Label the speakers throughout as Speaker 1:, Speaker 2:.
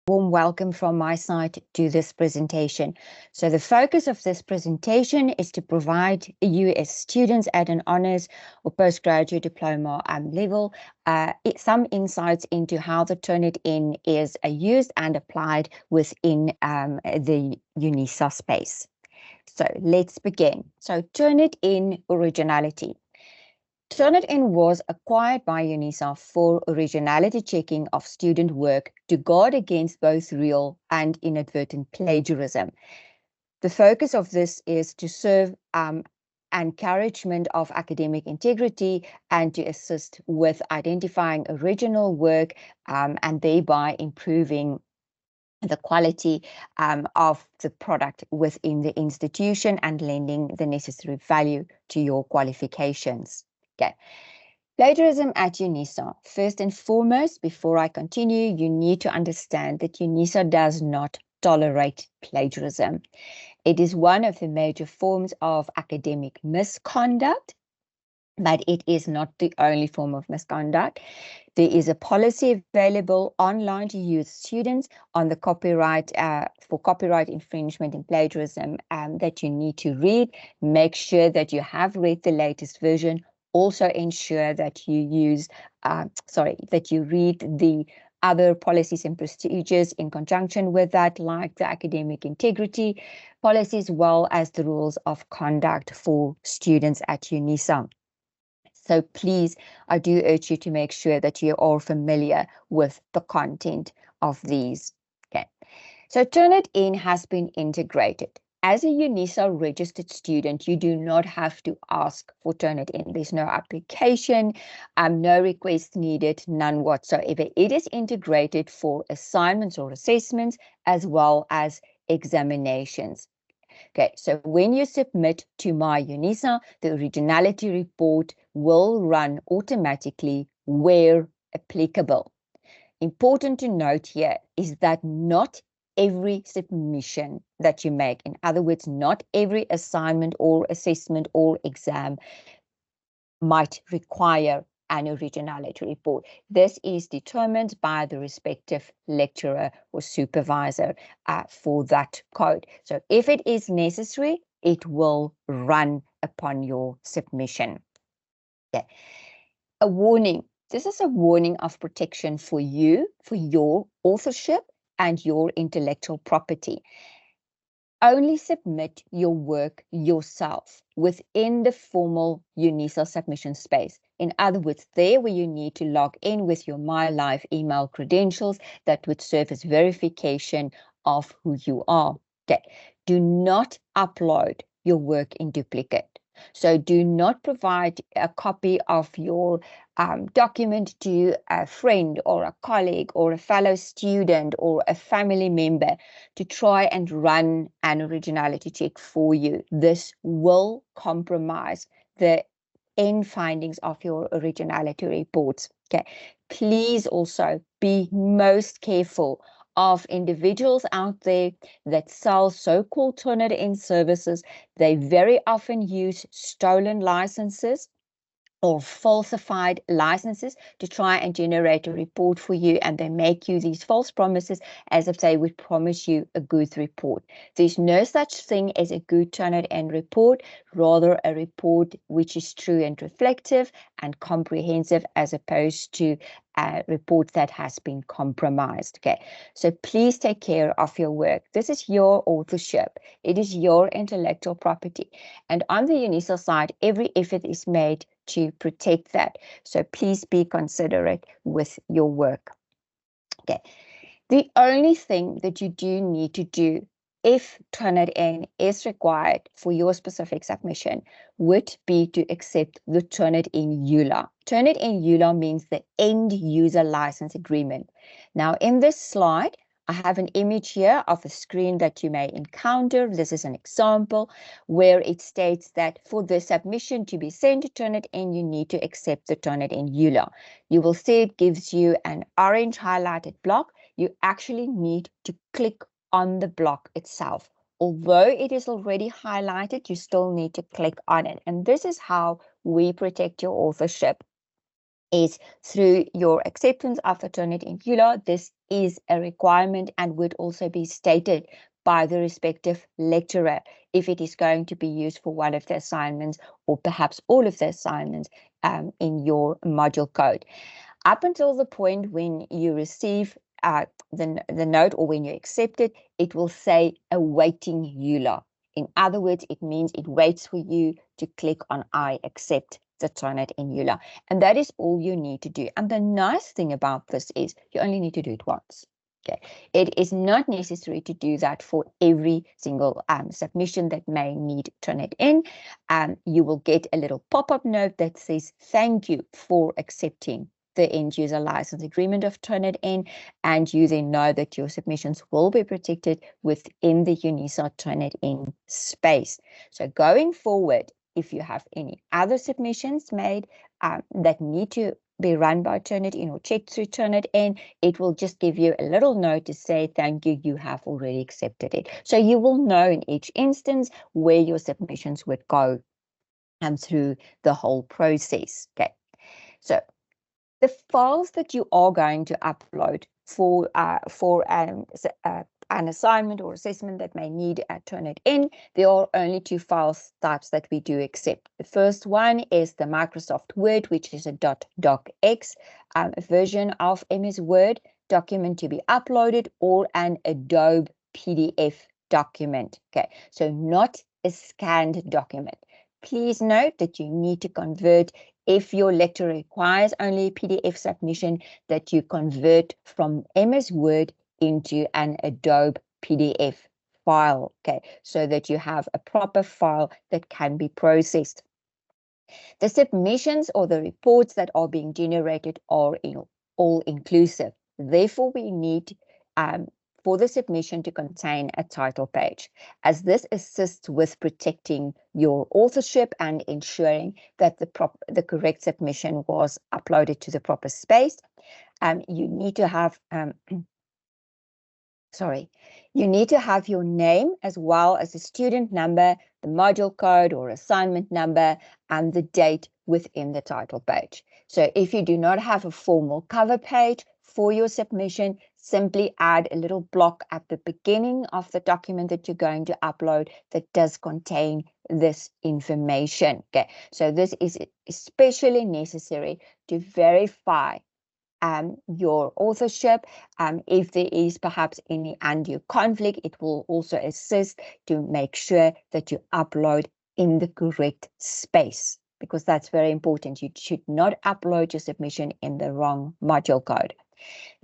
Speaker 1: Warm welcome from my side to this presentation. So the focus of this presentation is to provide you as students at an honors or postgraduate diploma level some insights into how the Turnitin is used and applied within the UNISA space. So let's begin. So Turnitin Originality. Turnitin was acquired by UNISA for originality checking of student work to guard against both real and inadvertent plagiarism. The focus of this is to serve encouragement of academic integrity and to assist with identifying original work and thereby improving the quality of the product within the institution and lending the necessary value to your qualifications. Okay. Plagiarism at UNISA. First and foremost, before I continue, you need to understand that UNISA does not tolerate plagiarism. It is one of the major forms of academic misconduct, but it is not the only form of misconduct. There is a policy available online to use students on the copyright for copyright infringement and plagiarism that you need to read. Make sure that you have read the latest version. Also ensure that you read the other policies and procedures in conjunction with that, like the academic integrity policy, as well as the rules of conduct for students at UNISA. So please, I do urge you to make sure that you are familiar with the content of these. Okay. So Turnitin has been integrated. As a UNISA registered student, you do not have to ask for Turnitin. There's no application, no request needed, none whatsoever. It is integrated for assignments or assessments as well as examinations. Okay, so when you submit to my UNISA, the originality report will run automatically where applicable. Important to note here is that not every submission that you make, in other words, not every assignment or assessment or exam might require an originality report. This is determined by the respective lecturer or supervisor for that code. So if it is necessary, it will run upon your submission. Okay. A warning. This is a warning of protection for you, for your authorship and your intellectual property. Only submit your work yourself within the formal UNISA submission space. In other words, there where you need to log in with your MyLife email credentials that would serve as verification of who you are. Okay. Do not upload your work in duplicate. So do not provide a copy of your document to a friend or a colleague or a fellow student or a family member to try and run an originality check for you. This will compromise the end findings of your originality reports. Okay. Please also be most careful of individuals out there that sell so-called Turnitin services. They very often use stolen licenses or falsified licenses to try and generate a report for you, and they make you these false promises as if they would promise you a good report. There's no such thing as a good Turnitin report, rather a report which is true and reflective and comprehensive, as opposed to a report that has been compromised. Okay, so please take care of your work. This is your authorship. It is your intellectual property. And on the UNISA side, every effort is made to protect that. So please be considerate with your work. Okay. The only thing that you do need to do if Turnitin is required for your specific submission would be to accept the Turnitin EULA. Turnitin EULA means the end user license agreement. Now in this slide, I have an image here of a screen that you may encounter. This is an example where it states that for the submission to be sent to Turnitin, you need to accept the Turnitin EULA. You will see it gives you an orange highlighted block. You actually need to click on the block itself. Although it is already highlighted, you still need to click on it. And this is how we protect your authorship, is through your acceptance of the Turnitin EULA. This is a requirement and would also be stated by the respective lecturer if it is going to be used for one of the assignments or perhaps all of the assignments in your module code. Up until the point when you receive the note or when you accept it, it will say awaiting EULA. In other words, it means it waits for you to click on I accept the Turnitin EULA. And that is all you need to do. And the nice thing about this is you only need to do it once. Okay. It is not necessary to do that for every single submission that may need Turnitin. You will get a little pop-up note that says, thank you for accepting the end user license agreement of Turnitin, and you then know that your submissions will be protected within the UNISA Turnitin space. So going forward, if you have any other submissions made that need to be run by Turnitin or checked through Turnitin, it will just give you a little note to say, thank you, you have already accepted it. So you will know in each instance where your submissions would go through the whole process. Okay, so the files that you are going to upload for an assignment or assessment that may need a Turnitin, there are only two file types that we do accept. The first one is the Microsoft Word, which is a .docx version of MS Word document to be uploaded, or an Adobe PDF document. Okay, so not a scanned document. Please note that you need to convert, if your lecture requires only a PDF submission, that you convert from MS Word into an Adobe PDF file, okay, so that you have a proper file that can be processed. The submissions or the reports that are being generated are all inclusive. Therefore, we need for the submission to contain a title page, as this assists with protecting your authorship and ensuring that the correct submission was uploaded to the proper space. You need to have you need to have your name as well as the student number, the module code or assignment number, and the date within the title page. So if you do not have a formal cover page for your submission, simply add a little block at the beginning of the document that you're going to upload that does contain this information. Okay, so this is especially necessary to verify your authorship. If there is perhaps any undue conflict, it will also assist to make sure that you upload in the correct space, because that's very important. You should not upload your submission in the wrong module code.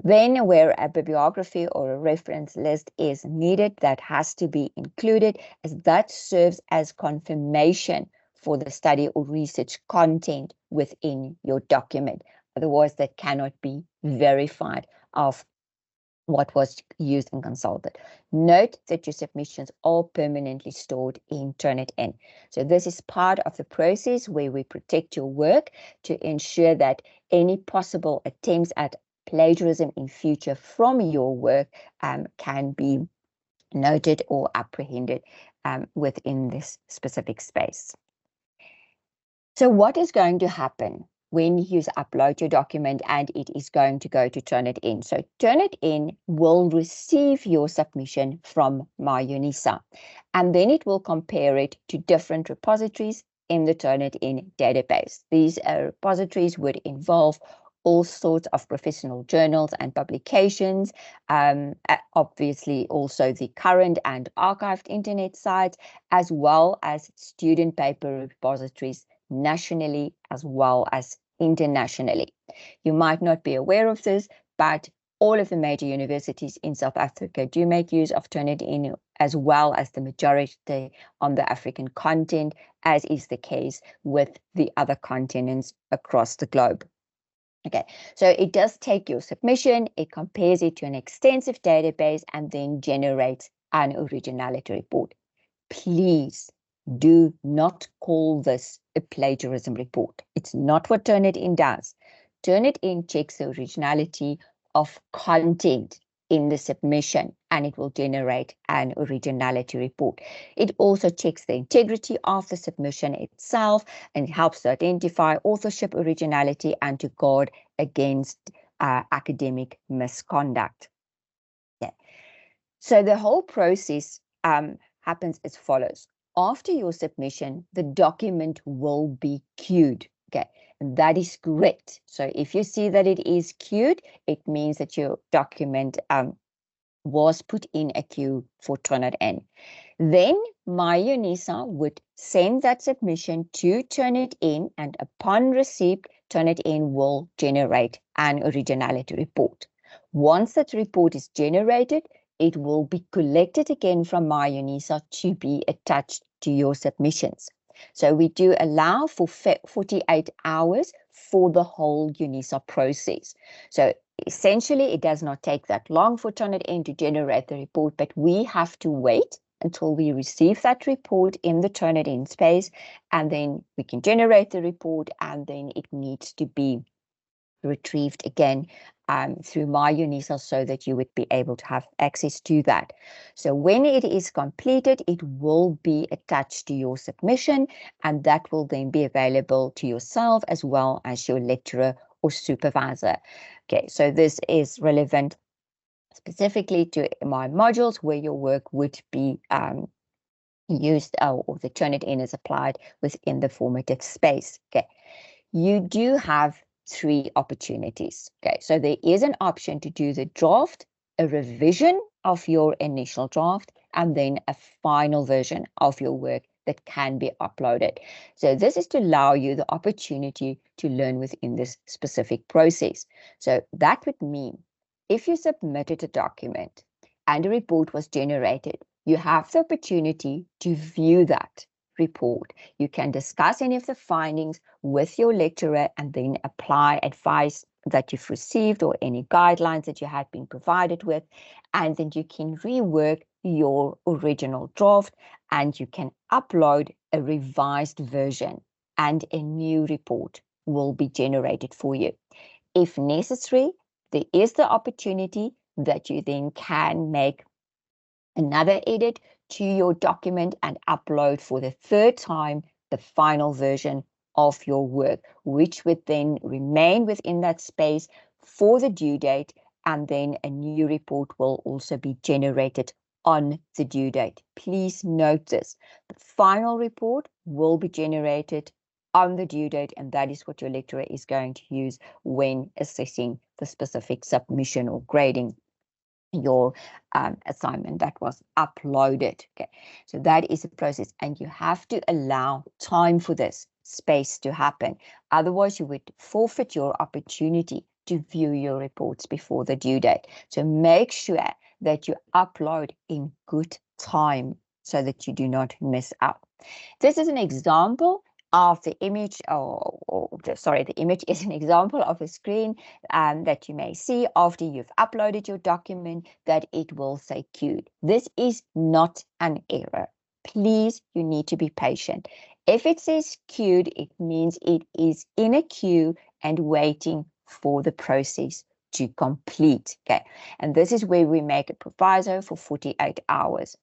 Speaker 1: Then where a bibliography or a reference list is needed, that has to be included, as that serves as confirmation for the study or research content within your document. Otherwise, that cannot be verified of what was used and consulted. Note that your submissions are permanently stored in Turnitin. So this is part of the process where we protect your work to ensure that any possible attempts at plagiarism in future from your work can be noted or apprehended within this specific space. So what is going to happen when you upload your document and it is going to go to Turnitin? So Turnitin will receive your submission from MyUNISA, and then it will compare it to different repositories in the Turnitin database. These repositories would involve all sorts of professional journals and publications, obviously also the current and archived internet sites, as well as student paper repositories nationally as well as internationally. You might not be aware of this, but all of the major universities in South Africa do make use of Turnitin, as well as the majority on the African continent, as is the case with the other continents across the globe. Okay, so it does take your submission, it compares it to an extensive database, and then generates an originality report. Please do not call this a plagiarism report. It's not what Turnitin does. Turnitin checks the originality of content in the submission, and it will generate an originality report. It also checks the integrity of the submission itself, and it helps to identify authorship originality and to guard against academic misconduct. So the whole process happens as follows. After your submission, the document will be queued. Okay, and that is correct. So if you see that it is queued, it means that your document was put in a queue for Turnitin. Then my UNISA would send that submission to Turnitin, and upon receipt, Turnitin will generate an originality report. Once that report is generated, it will be collected again from my UNISA to be attached to your submissions. So we do allow for 48 hours for the whole UNISA process. So essentially, it does not take that long for Turnitin to generate the report, but we have to wait until we receive that report in the Turnitin space, and then we can generate the report, and then it needs to be retrieved again through my UNISA so that you would be able to have access to that. So when it is completed, it will be attached to your submission, and that will then be available to yourself as well as your lecturer or supervisor. Okay, so this is relevant specifically to my modules where your work would be used or the Turnitin is applied within the formative space. Okay, you do have 3 opportunities. Okay, so there is an option to do the draft, a revision of your initial draft, and then a final version of your work that can be uploaded. So this is to allow you the opportunity to learn within this specific process. So that would mean if you submitted a document and a report was generated, you have the opportunity to view that report. You can discuss any of the findings with your lecturer and then apply advice that you've received or any guidelines that you had been provided with, and then you can rework your original draft and you can upload a revised version and a new report will be generated for you. If necessary, there is the opportunity that you then can make another edit to your document and upload for the 3rd time the final version of your work, which would then remain within that space for the due date, and then a new report will also be generated on the due date. Please note this. The final report will be generated on the due date, and that is what your lecturer is going to use when assessing the specific submission or grading your assignment that was uploaded. Okay, so that is a process, and you have to allow time for this space to happen. Otherwise, you would forfeit your opportunity to view your reports before the due date. So make sure that you upload in good time so that you do not miss out. This is an example of the image, the image is an example of a screen that you may see after you've uploaded your document, that it will say queued. This is not an error. Please, you need to be patient. If it says queued, it means it is in a queue and waiting for the process to complete. Okay, and this is where we make a proviso for 48 hours.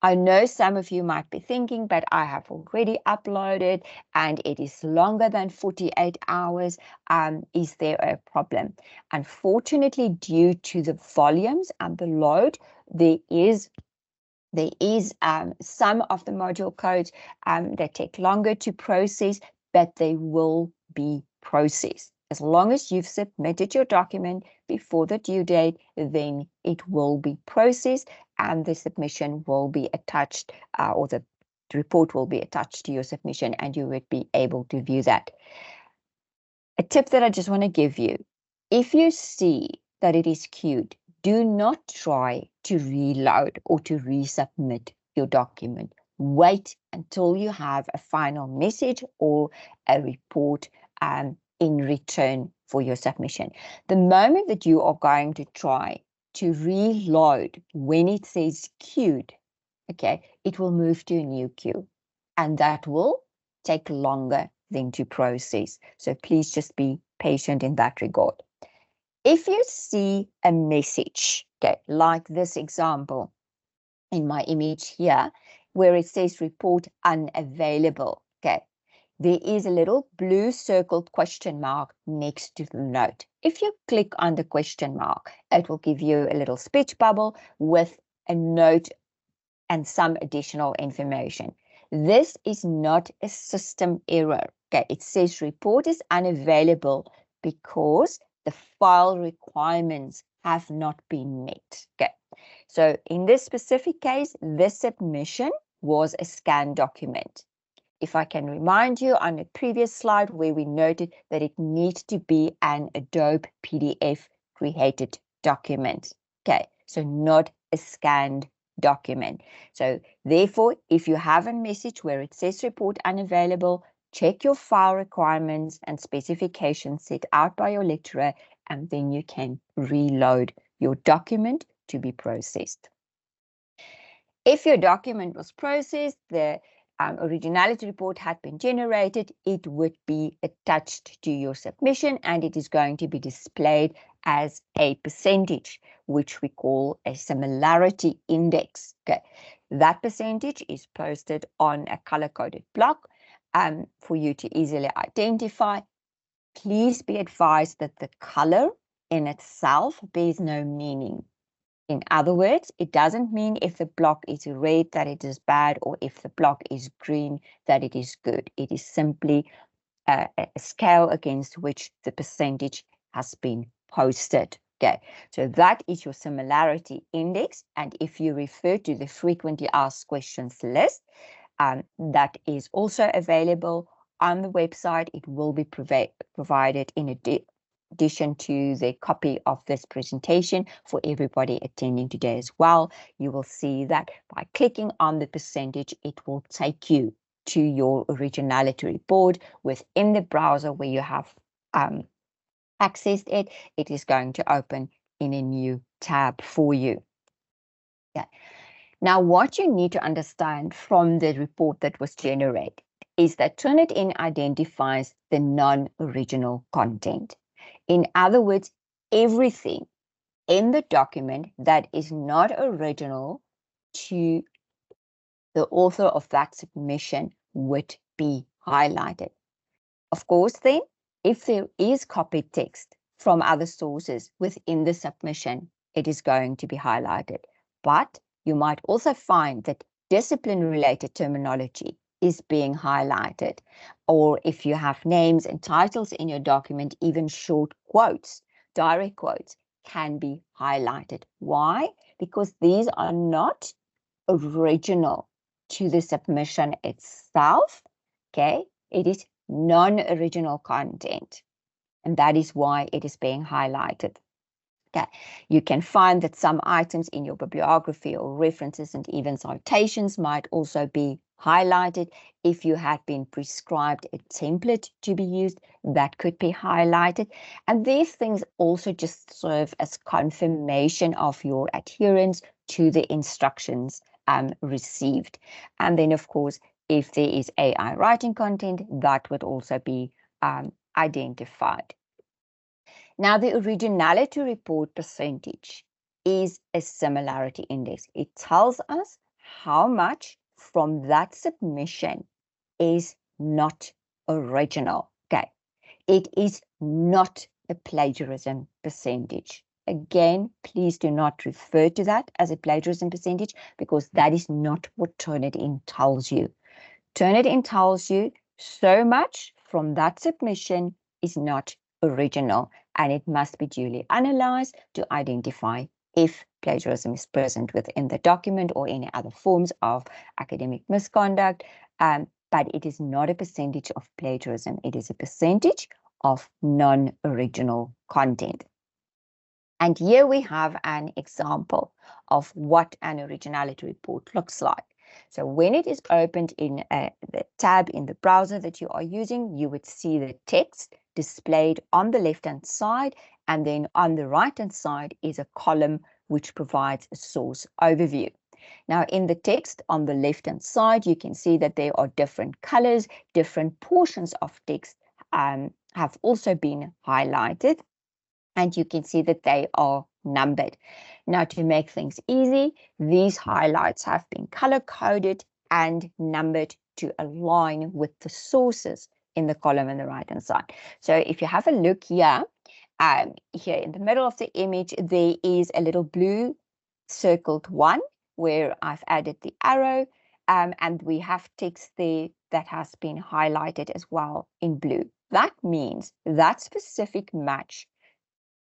Speaker 1: I know some of you might be thinking, but I have already uploaded and it is longer than 48 hours. Is there a problem? Unfortunately, due to the volumes and the load, there is some of the module codes that take longer to process, but they will be processed. As long as you've submitted your document before the due date, then it will be processed and the submission will be attached, or the report will be attached to your submission, and you would be able to view that. A tip that I just want to give you, if you see that it is queued, do not try to reload or to resubmit your document. Wait until you have a final message or a report in return for your submission. The moment that you are going to try to reload when it says queued, okay, it will move to a new queue, and that will take longer than to process. So please just be patient in that regard. If you see a message, okay, like this example in my image here, where it says report unavailable, okay, there is a little blue circled question mark next to the note. If you click on the question mark, it will give you a little speech bubble with a note and some additional information. This is not a system error. Okay, it says report is unavailable because the file requirements have not been met. Okay, so in this specific case, this submission was a scanned document. If I can remind you on a previous slide where we noted that it needs to be an Adobe PDF created document. Okay, so not a scanned document. So therefore, if you have a message where it says report unavailable, check your file requirements and specifications set out by your lecturer, and then you can reload your document to be processed. If your document was processed, the originality report had been generated, it would be attached to your submission and it is going to be displayed as a percentage, which we call a similarity index. Okay, that percentage is posted on a color-coded block for you to easily identify. Please be advised that the color in itself bears no meaning. In other words, it doesn't mean if the block is red that it is bad, or if the block is green that it is good. It is simply a scale against which the percentage has been posted. Okay, so that is your similarity index. And if you refer to the frequently asked questions list, that is also available on the website. It will be provided in addition to the copy of this presentation for everybody attending today as well. You will see that by clicking on the percentage, it will take you to your originality report within the browser where you have accessed it. It is going to open in a new tab for you. Yeah. Now, what you need to understand from the report that was generated is that Turnitin identifies the non-original content. In other words, everything in the document that is not original to the author of that submission would be highlighted. Of course, then, if there is copied text from other sources within the submission, it is going to be highlighted. But you might also find that discipline-related terminology is being highlighted. Or if you have names and titles in your document, even short quotes, direct quotes, can be highlighted. Why? Because these are not original to the submission itself. Okay, it is non-original content, and that is why it is being highlighted. Okay, you can find that some items in your bibliography or references and even citations might also be highlighted. If you had been prescribed a template to be used, that could be highlighted. And these things also just serve as confirmation of your adherence to the instructions received. And then, of course, if there is AI writing content, that would also be identified. Now, the originality report percentage is a similarity index. It tells us how much from that submission is not original. Okay, it is not a plagiarism percentage. Again, please do not refer to that as a plagiarism percentage because that is not what Turnitin tells you. Turnitin tells you so much from that submission is not original, and it must be duly analyzed to identify if plagiarism is present within the document or any other forms of academic misconduct. But it is not a percentage of plagiarism. It is a percentage of non-original content. And here we have an example of what an originality report looks like. So when it is opened in the tab in the browser that you are using, you would see the text displayed on the left-hand side, and then on the right-hand side is a column which provides a source overview. Now, in the text on the left-hand side, you can see that there are different colors, different portions of text have also been highlighted, and you can see that they are numbered. Now, to make things easy, these highlights have been color-coded and numbered to align with the sources in the column on the right-hand side. So if you have a look here, here in the middle of the image, there is a little blue circled one. where I've added the arrow, and we have text there that has been highlighted as well in blue. That means that specific match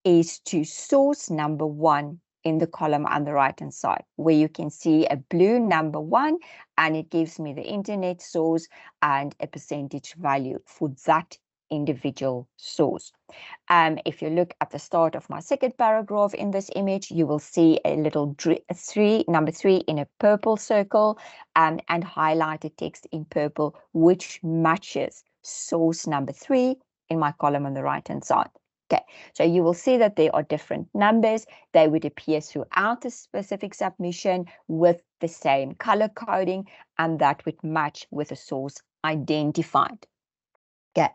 Speaker 1: is to source number 1 in the column on the right-hand side, where you can see a blue number 1, and it gives me the internet source and a percentage value for that individual source. If you look at the start of my second paragraph in this image, you will see a little number 3 in a purple circle, and highlighted text in purple, which matches source number 3 in my column on the right-hand side. Okay, so you will see that there are different numbers. They would appear throughout the specific submission with the same color coding, and that would match with the source identified. Okay,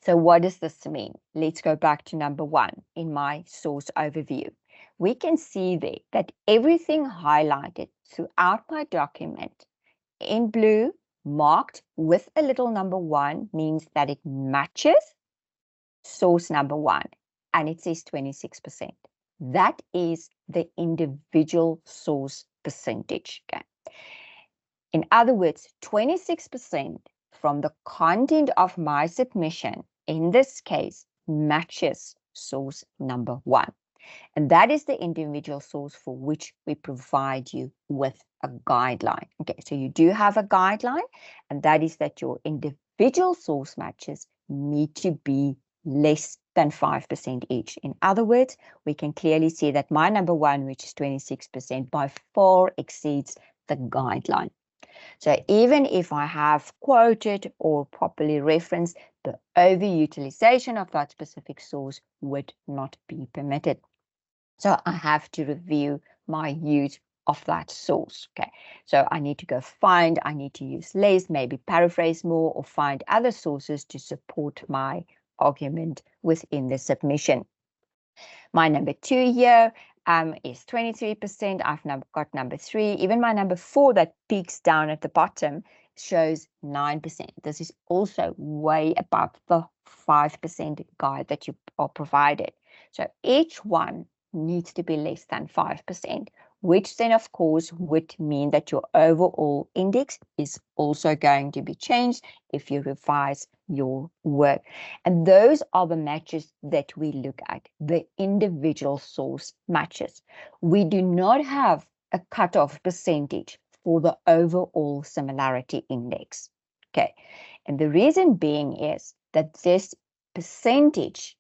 Speaker 1: so what does this mean? Let's go back to number 1 in my source overview. We can see there that everything highlighted throughout my document in blue, marked with a little number 1, means that it matches source number 1, and it says 26%. That is the individual source percentage. Okay. In other words, 26% from the content of my submission, in this case, matches source number 1. And that is the individual source for which we provide you with a guideline. Okay, so you do have a guideline, and that is that your individual source matches need to be less than 5% each. In other words, we can clearly see that my number 1, which is 26%, by far exceeds the guideline. So even if I have quoted or properly referenced, the overutilization of that specific source would not be permitted. So I have to review my use of that source. Okay, so I need to go find, I need to use less, maybe paraphrase more, or find other sources to support my argument within the submission. My number 2 here is 23%. I've got number 3. Even my number 4 that peaks down at the bottom shows 9%. This is also way above the 5% guide that you are provided. So each one needs to be less than 5%, which then of course would mean that your overall index is also going to be changed if you revise your work. And those are the matches that we look at, the individual source matches. We do not have a cutoff percentage for the overall similarity index. Okay, and the reason being is that this percentage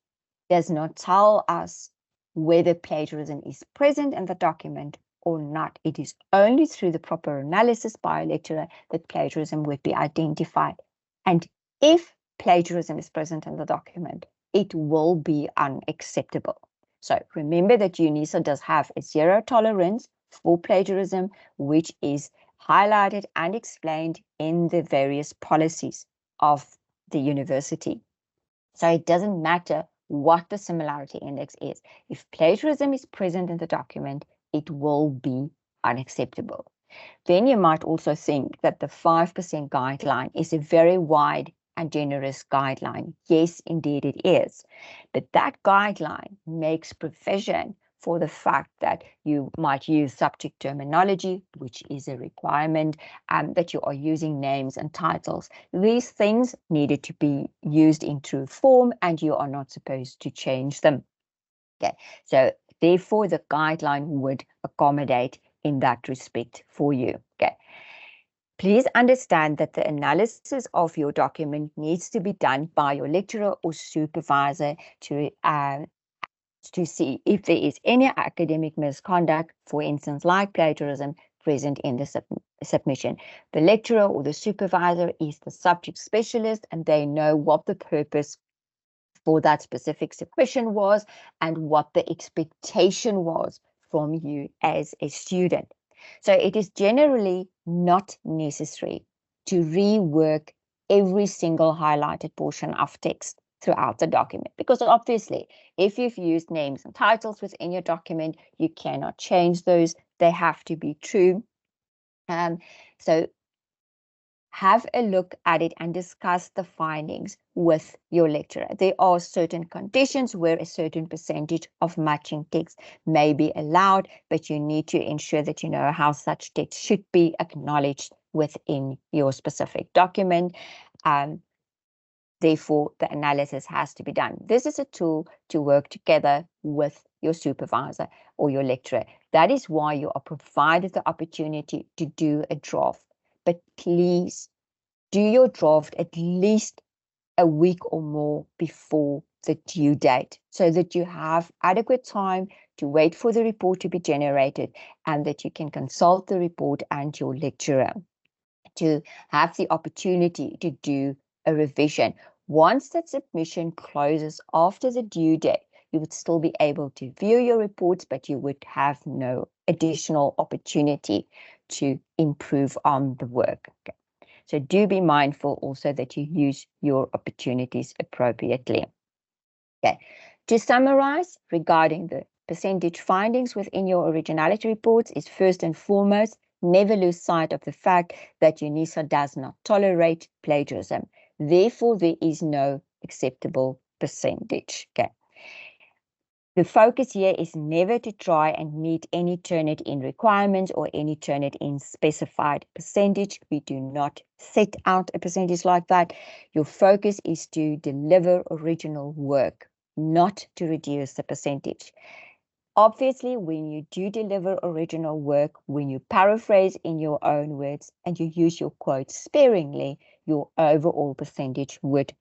Speaker 1: does not tell us whether plagiarism is present in the document or not. It is only through the proper analysis by a lecturer that plagiarism would be identified. And if plagiarism is present in the document, it will be unacceptable. So remember that UNISA does have a 0 tolerance for plagiarism, which is highlighted and explained in the various policies of the university. So it doesn't matter what the similarity index is. If plagiarism is present in the document, it will be unacceptable. Then you might also think that the 5% guideline is a very wide and generous guideline. Yes, indeed it is. But that guideline makes provision for the fact that you might use subject terminology, which is a requirement, and that you are using names and titles. These things needed to be used in true form, and you are not supposed to change them. Okay, so therefore the guideline would accommodate in that respect for you. Okay. Please understand that the analysis of your document needs to be done by your lecturer or supervisor to see if there is any academic misconduct, for instance, like plagiarism, present in the submission. The lecturer or the supervisor is the subject specialist, and they know what the purpose for that specific submission was and what the expectation was from you as a student. So it is generally not necessary to rework every single highlighted portion of text throughout the document, because obviously if you've used names and titles within your document, you cannot change those. They have to be true. have a look at it and discuss the findings with your lecturer. There are certain conditions where a certain percentage of matching text may be allowed, but you need to ensure that you know how such text should be acknowledged within your specific document. Therefore, the analysis has to be done. This is a tool to work together with your supervisor or your lecturer. That is why you are provided the opportunity to do a draft. But please do your draft at least a week or more before the due date so that you have adequate time to wait for the report to be generated and that you can consult the report and your lecturer to have the opportunity to do a revision. Once that submission closes after the due date, you would still be able to view your reports, but you would have no additional opportunity to improve on the work. Okay. So do be mindful also that you use your opportunities appropriately. Okay. To summarize, regarding the percentage findings within your originality reports is first and foremost, never lose sight of the fact that UNISA does not tolerate plagiarism. Therefore, there is no acceptable percentage. Okay. The focus here is never to try and meet any Turnitin requirements or any Turnitin specified percentage. We do not set out a percentage like that. Your focus is to deliver original work, not to reduce the percentage. Obviously, when you do deliver original work, when you paraphrase in your own words and you use your quotes sparingly, your overall percentage would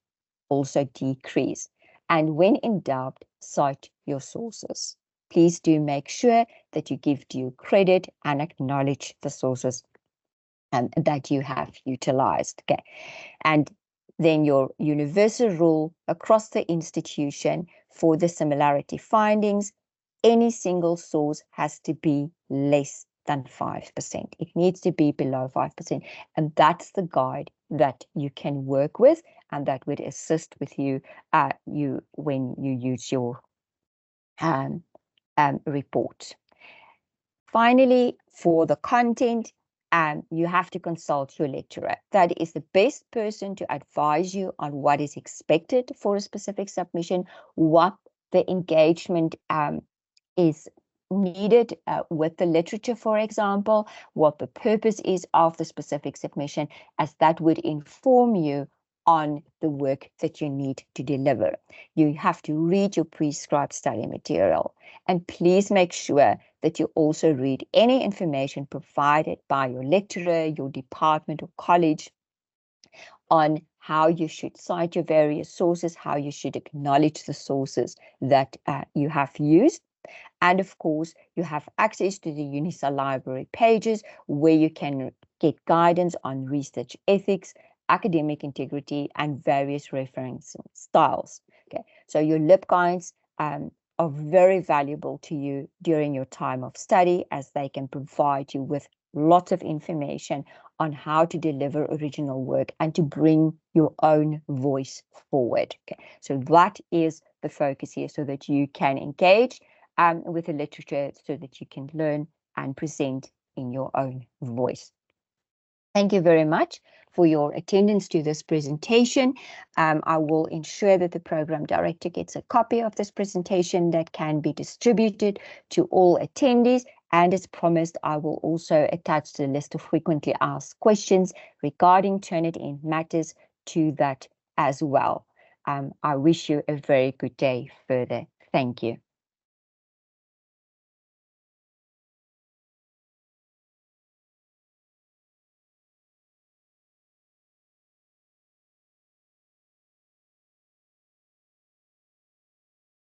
Speaker 1: also decrease. And when in doubt, cite your sources. Please do make sure that you give due credit and acknowledge the sources that you have utilized. Okay. And then your universal rule across the institution for the similarity findings, any single source has to be less than 5%. It needs to be below 5%. And that's the guide that you can work with and that would assist with you, when you use your report. Finally, for the content, you have to consult your lecturer. That is the best person to advise you on what is expected for a specific submission, what the engagement is needed with the literature, for example, what the purpose is of the specific submission, as that would inform you on the work that you need to deliver. You have to read your prescribed study material, and please make sure that you also read any information provided by your lecturer, your department or college on how you should cite your various sources, how you should acknowledge the sources that you have used. And of course, you have access to the UNISA library pages where you can get guidance on research ethics, academic integrity, and various referencing styles. Okay, so your LibGuides are very valuable to you during your time of study, as they can provide you with lots of information on how to deliver original work and to bring your own voice forward. Okay, so that is the focus here, so that you can engage with the literature, so that you can learn and present in your own voice. Thank you very much for your attendance to this presentation. I will ensure that the program director gets a copy of this presentation that can be distributed to all attendees. And as promised, I will also attach the list of frequently asked questions regarding Turnitin matters to that as well. I wish you a very good day further. Thank you.